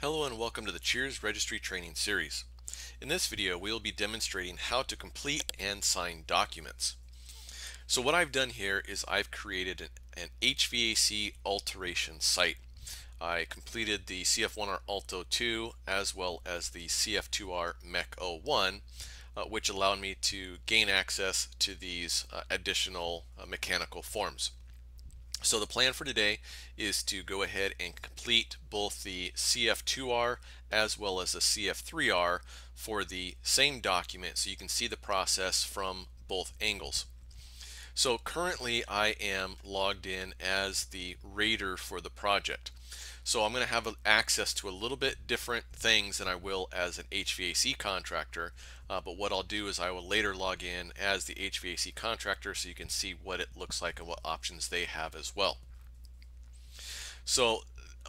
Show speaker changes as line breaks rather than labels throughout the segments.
Hello and welcome to the CHEERS Registry training series. In this video, we will be demonstrating how to complete and sign documents. So what I've done here is I've created an HVAC alteration site. I completed the CF1R Alto 2 as well as the CF2R Mech 01, which allowed me to gain access to these additional mechanical forms. So the plan for today is to go ahead and complete both the CF2R as well as the CF3R for the same document so you can see the process from both angles. So currently I am logged in as the rater for the project. So I'm going to have access to a little bit different things than I will as an HVAC contractor, but what I'll do is I will later log in as the HVAC contractor so you can see what it looks like and what options they have as well. So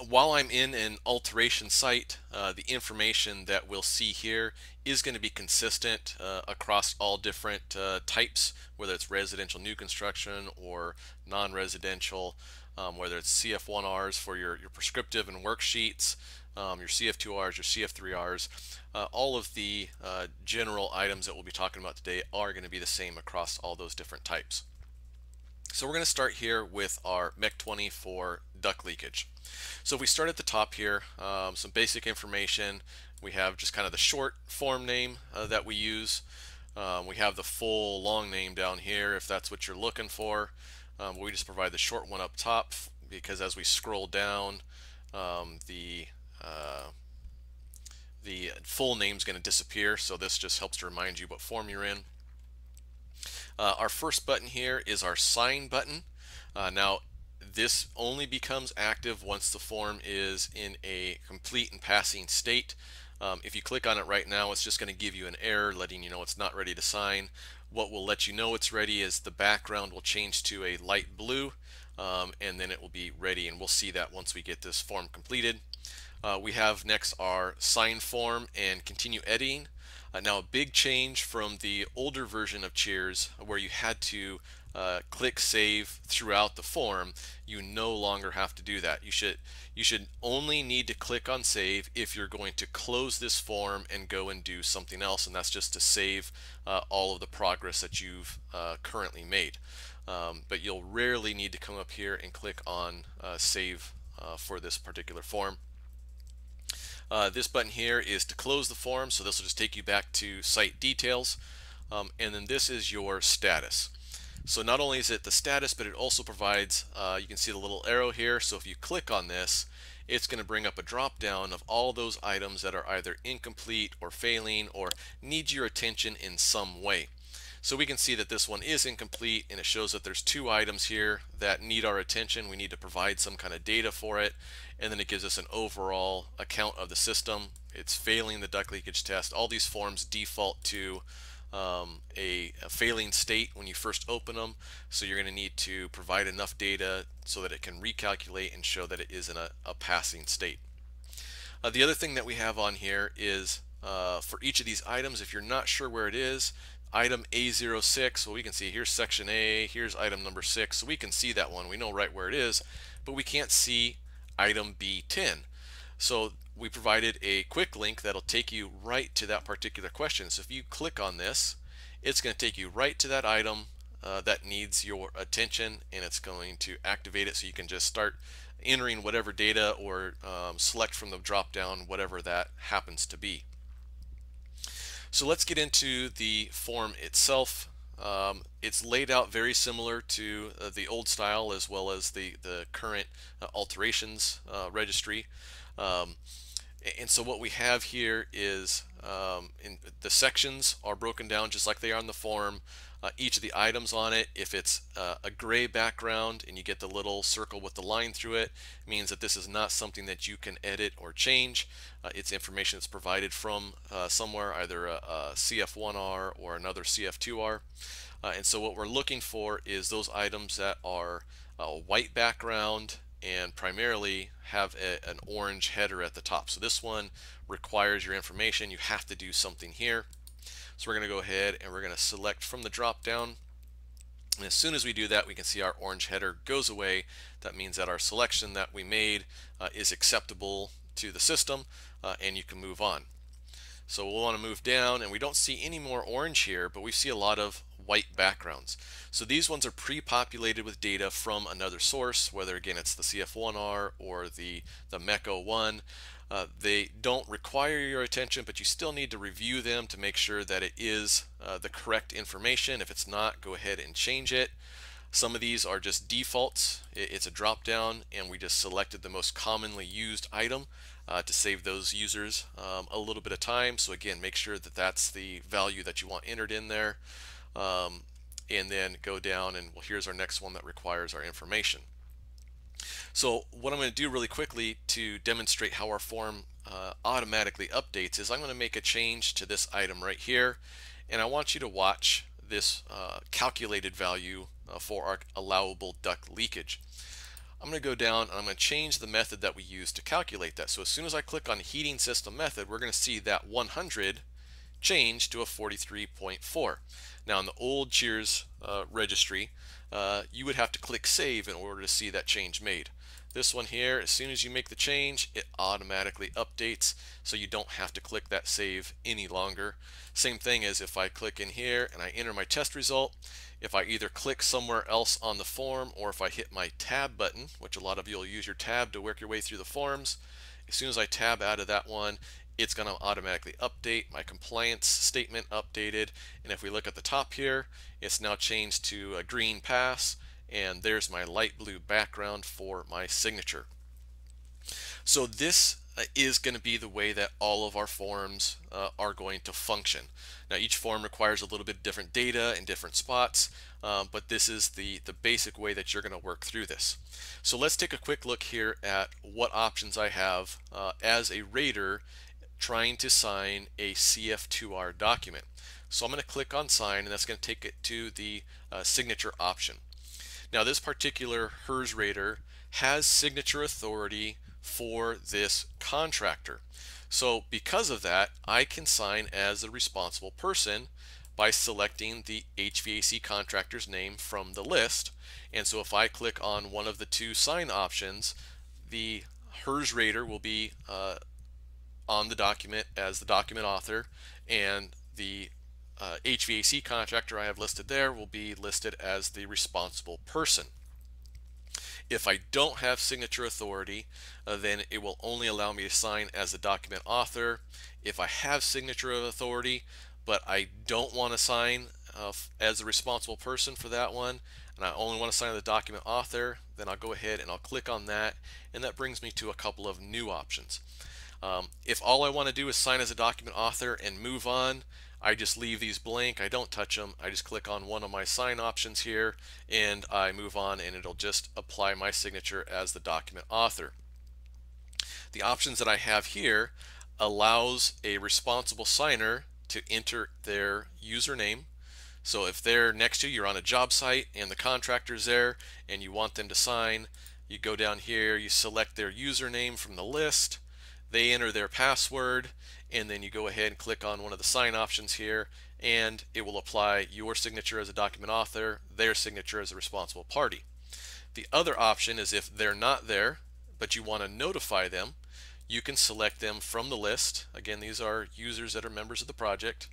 while I'm in an alteration site, the information that we'll see here is going to be consistent across all different types, whether it's residential new construction or non-residential, whether it's CF1Rs for your prescriptive and worksheets, your CF2Rs, your CF3Rs. All of the general items that we'll be talking about today are going to be the same across all those different types. So we're going to start here with our Mech 20 for duct leakage. So if we start at the top here, some basic information. We have just kind of the short form name that we use. We have the full long name down here if that's what you're looking for. We just provide the short one up top because as we scroll down, the full name is going to disappear. So this just helps to remind you what form you're in. Our first button here is our sign button. Now this only becomes active once the form is in a complete and passing state. If you click on it right now, it's just going to give you an error letting you know it's not ready to sign. What will let you know it's ready is the background will change to a light blue, and then it will be ready, and we'll see that once we get this form completed. We have next our sign form and continue editing. Now a big change from the older version of CHEERS where you had to click save throughout the form. You no longer have to do that. You should only need to click on save if you're going to close this form and go and do something else, and that's just to save all of the progress that you've currently made. But you'll rarely need to come up here and click on save for this particular form. This button here is to close the form, so this will just take you back to site details, and then this is your status. So not only is it the status, but it also provides, you can see the little arrow here, so if you click on this, it's going to bring up a drop down of all those items that are either incomplete or failing or need your attention in some way. So we can see that this one is incomplete, and it shows that there's two items here that need our attention. We need to provide some kind of data for it, and then it gives us an overall account of the system. It's failing the duct leakage test. All these forms default to a failing state when you first open them, so you're going to need to provide enough data so that it can recalculate and show that it is in a passing state. The other thing that we have on here is for each of these items, if you're not sure where it is, item A06, well, we can see here's section A, here's item number 6, so we can see that one, we know right where it is, but we can't see item B10. So we provided a quick link that'll take you right to that particular question. So if you click on this, it's going to take you right to that item that needs your attention, and it's going to activate it so you can just start entering whatever data or select from the drop down whatever that happens to be. So let's get into the form itself. It's laid out very similar to the old style as well as the current alterations registry. And so what we have here is in the sections are broken down just like they are on the form. Each of the items on it, if it's a gray background and you get the little circle with the line through it, means that this is not something that you can edit or change. It's information that's provided from somewhere, either a CF1R or another CF2R. And so what we're looking for is those items that are a white background and primarily have an orange header at the top. So this one requires your information. You have to do something here. So we're going to go ahead and we're going to select from the drop down, and as soon as we do that, we can see our orange header goes away. That means that our selection that we made is acceptable to the system, and you can move on. So we'll want to move down, and we don't see any more orange here, but we see a lot of white backgrounds. So these ones are pre-populated with data from another source, whether again it's the CF1R or the MEC01. They don't require your attention, but you still need to review them to make sure that it is the correct information. If it's not, go ahead and change it. Some of these are just defaults. It's a drop down, and we just selected the most commonly used item to save those users a little bit of time. So again, make sure that that's the value that you want entered in there, and then go down, and well, here's our next one that requires our information. So what I'm going to do really quickly to demonstrate how our form automatically updates is I'm going to make a change to this item right here, and I want you to watch this calculated value for our allowable duct leakage. I'm going to go down and I'm going to change the method that we use to calculate that. So as soon as I click on heating system method, we're going to see that 100 change to a 43.4. Now in the old CHEERS registry, you would have to click save in order to see that change made. This one here, as soon as you make the change, it automatically updates, so you don't have to click that save any longer. Same thing as if I click in here and I enter my test result. If I either click somewhere else on the form, or if I hit my tab button, which a lot of you will use your tab to work your way through the forms, as soon as I tab out of that one, it's going to automatically update. My compliance statement updated, and if we look at the top here, it's now changed to a green pass, and there's my light blue background for my signature. So this is going to be the way that all of our forms are going to function. Now each form requires a little bit different data in different spots, but this is the basic way that you're going to work through this. So let's take a quick look here at what options I have as a rater trying to sign a CF2R document. So I'm going to click on sign, and that's going to take it to the signature option. Now this particular CHEERS rater has signature authority for this contractor. So because of that, I can sign as the responsible person by selecting the HVAC contractor's name from the list. And so if I click on one of the two sign options, the CHEERS rater will be on the document as the document author, and the HVAC contractor I have listed there will be listed as the responsible person. If I don't have signature authority, then it will only allow me to sign as the document author. If I have signature authority, but I don't want to sign as the responsible person for that one, and I only want to sign as the document author, then I'll go ahead and I'll click on that, and that brings me to a couple of new options. If all I want to do is sign as a document author and move on, I just leave these blank. I don't touch them. I just click on one of my sign options here, and I move on, and it'll just apply my signature as the document author. The options that I have here allows a responsible signer to enter their username. So if they're next to you, you're on a job site and the contractor's there and you want them to sign, you go down here, you select their username from the list, they enter their password, and then you go ahead and click on one of the sign options here, and it will apply your signature as a document author, their signature as a responsible party. The other option is if they're not there, but you want to notify them, you can select them from the list. Again, these are users that are members of the project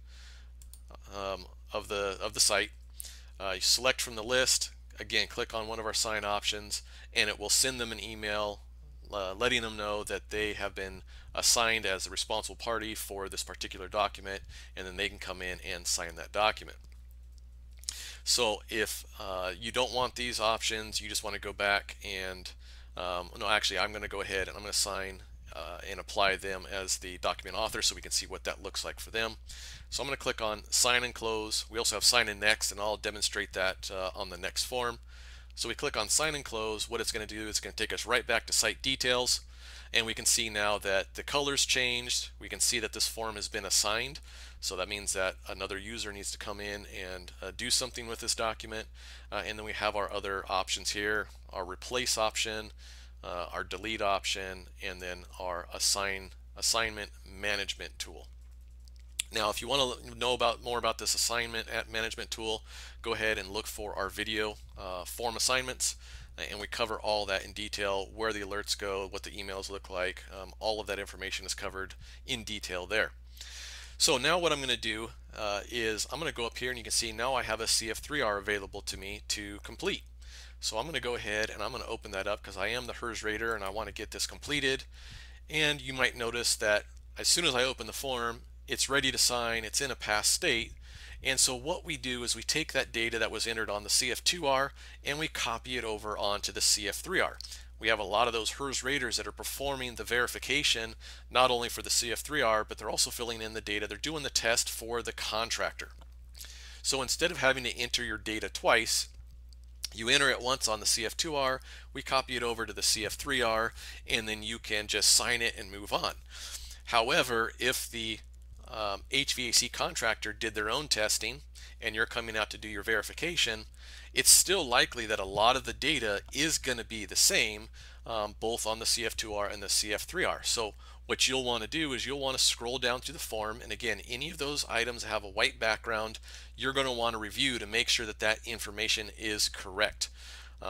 of the site. You select from the list, again, click on one of our sign options, and it will send them an email letting them know that they have been assigned as the responsible party for this particular document, and then they can come in and sign that document. So if you don't want these options, you just want to go back and no, actually I'm going to go ahead and I'm going to sign and apply them as the document author so we can see what that looks like for them. So I'm going to click on sign and close. We also have sign in next, and I'll demonstrate that on the next form. So we click on sign and close. What it's going to do is it's going to take us right back to site details, and we can see now that the colors changed. We can see that this form has been assigned, so that means that another user needs to come in and do something with this document. And then we have our other options here, our replace option, our delete option, and then our assignment management tool. Now, if you want to know more about this assignment management tool, go ahead and look for our video form assignments. and we cover all that in detail, where the alerts go, what the emails look like. All of that information is covered in detail there. So now what I'm going to do is I'm going to go up here, and you can see now I have a CF3R available to me to complete. So I'm going to go ahead and I'm going to open that up because I am the CHEERS rater and I want to get this completed. And you might notice that as soon as I open the form, it's ready to sign, it's in a pass state. And so what we do is we take that data that was entered on the CF2R and we copy it over onto the CF3R. We have a lot of those CHEERS raters that are performing the verification not only for the CF3R, but they're also filling in the data. They're doing the test for the contractor. So instead of having to enter your data twice, you enter it once on the CF2R, we copy it over to the CF3R, and then you can just sign it and move on. However, if the HVAC contractor did their own testing and you're coming out to do your verification, it's still likely that a lot of the data is going to be the same, both on the CF2R and the CF3R. So what you'll want to do is you'll want to scroll down through the form, and again, any of those items that have a white background, you're going to want to review to make sure that that information is correct.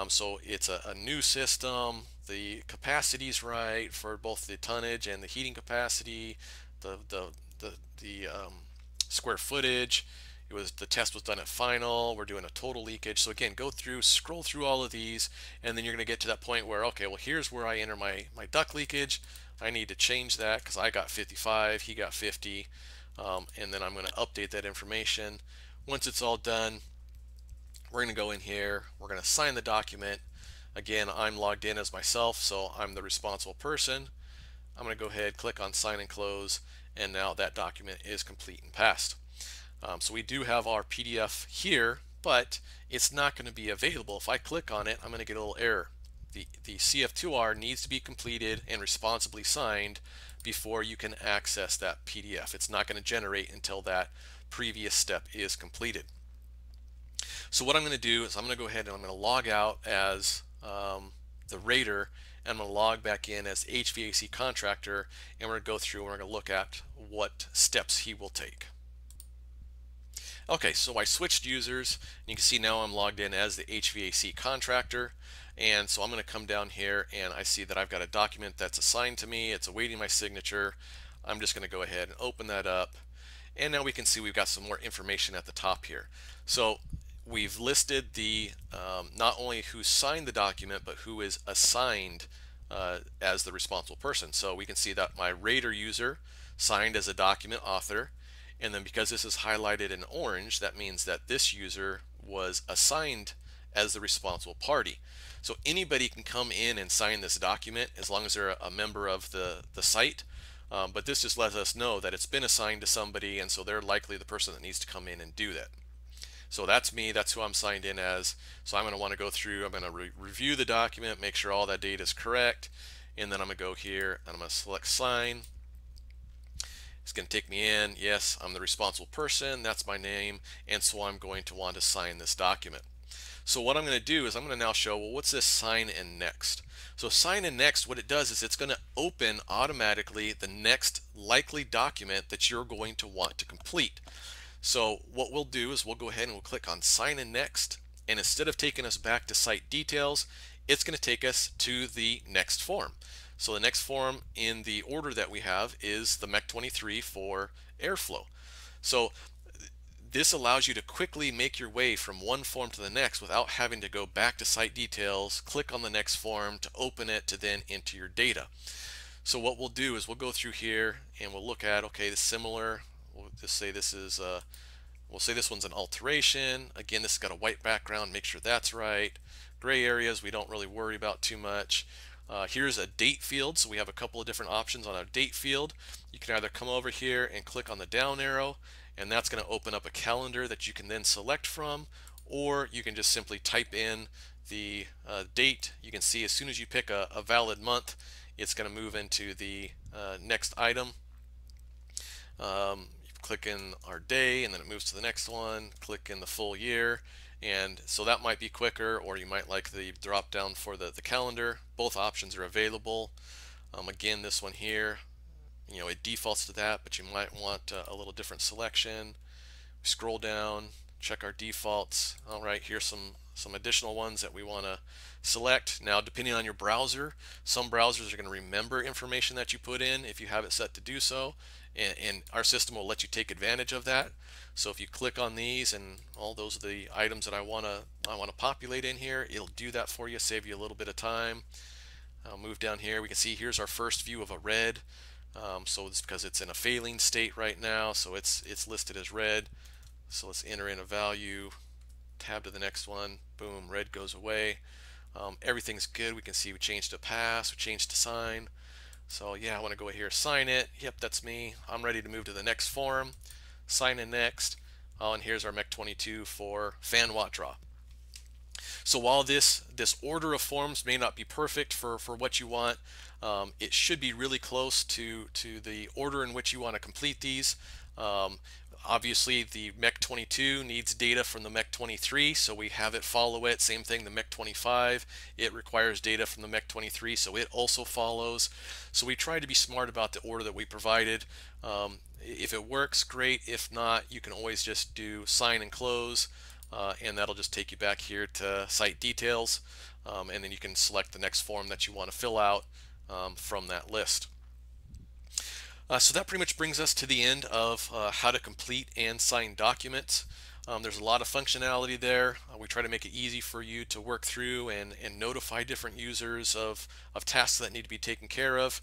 So it's a new system, the capacity is right for both the tonnage and the heating capacity, the square footage. The test was done at final. We're doing a total leakage. So again, scroll through all of these, and then you're going to get to that point where, okay, well, here's where I enter my duct leakage. I need to change that because I got 55, he got 50, and then I'm going to update that information. Once it's all done, we're going to go in here. We're going to sign the document. Again, I'm logged in as myself, so I'm the responsible person. I'm going to go ahead, click on sign and close, and now that document is complete and passed. So we do have our PDF here, but it's not going to be available. If I click on it, I'm going to get a little error. The CF2R needs to be completed and responsibly signed before you can access that PDF. It's not going to generate until that previous step is completed. So what I'm going to do is I'm going to go ahead and I'm going to log out as the rater, and I'm going to log back in as HVAC contractor, and we're going to go through and we're going to look at what steps he will take. Okay, so I switched users, and you can see now I'm logged in as the HVAC contractor. And so I'm going to come down here and I see that I've got a document that's assigned to me. It's awaiting my signature. I'm just going to go ahead and open that up. And now we can see we've got some more information at the top here. So we've listed the not only who signed the document, but who is assigned as the responsible person. So we can see that my rater user signed as a document author. And then because this is highlighted in orange, that means that this user was assigned as the responsible party. So anybody can come in and sign this document as long as they're a member of the site. But this just lets us know that it's been assigned to somebody, and so they're likely the person that needs to come in and do that. So that's me, that's who I'm signed in as. So I'm going to want to go through, I'm going to review the document, make sure all that data is correct, and then I'm going to go here and I'm going to select sign. It's going to take me in. Yes, I'm the responsible person, that's my name, and so I'm going to want to sign this document. So what I'm going to do is I'm going to now show, well, what's this sign in next? So sign in next, what it does is it's going to open automatically the next likely document that you're going to want to complete. So what we'll do is we'll go ahead and we'll click on sign in next, and instead of taking us back to site details, it's going to take us to the next form. So the next form in the order that we have is the MEC 23 for airflow. So this allows you to quickly make your way from one form to the next without having to go back to site details, click on the next form to open it to then enter your data. So what we'll do is we'll go through here and we'll look at, okay, this similar, we'll just say this is, we'll say this one's an alteration. Again, this has got a white background, make sure that's right. Gray areas we don't really worry about too much. Here's a date field, so we have a couple of different options on our date field. You can either come over here and click on the down arrow, and that's going to open up a calendar that you can then select from, or you can just simply type in the date. You can see as soon as you pick a valid month, it's going to move into the next item. Click in our day and then it moves to the next one, click in the full year, and so that might be quicker, or you might like the drop down for the calendar. Both options are available. Again, this one here, you know, it defaults to that, but you might want a little different selection. Scroll down, check our defaults. All right, here's some some additional ones that we want to select. Now, depending on your browser, some browsers are going to remember information that you put in if you have it set to do so, and our system will let you take advantage of that. So if you click on these and all those are the items that I want to populate in here, it'll do that for you, save you a little bit of time. I'll move down here. We can see here's our first view of a red. So it's because it's in a failing state right now, so it's listed as red. So let's enter in a value, tab to the next one, boom, red goes away. Everything's good. We can see we changed to pass, we changed to sign. So yeah, I want to go here, sign it. Yep, that's me. I'm ready to move to the next form. Sign in next. Oh, and here's our MEC22 for fan watt draw. So while this order of forms may not be perfect for what you want, it should be really close to the order in which you want to complete these. Obviously, the MEC22 needs data from the MEC23, so we have it follow it. Same thing, the MEC25, it requires data from the MEC23, so it also follows. So we try to be smart about the order that we provided. If it works, great. If not, you can always just do sign and close, and that'll just take you back here to site details, and then you can select the next form that you want to fill out from that list. So that pretty much brings us to the end of how to complete and sign documents. There's a lot of functionality there. We try to make it easy for you to work through and notify different users of tasks that need to be taken care of.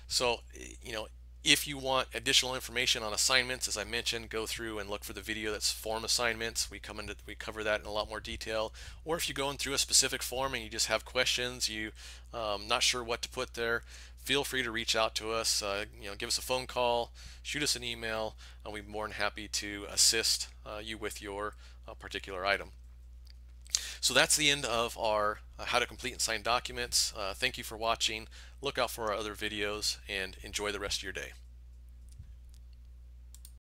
So, you know, if you want additional information on assignments, as I mentioned, go through and look for the video that's form assignments. We cover that in a lot more detail. Or if you're going through a specific form and you just have questions, you not sure what to put there, feel free to reach out to us. Give us a phone call, shoot us an email, and we'd be more than happy to assist you with your particular item. So that's the end of our how to complete and sign documents. Thank you for watching. Look out for our other videos and enjoy the rest of your day.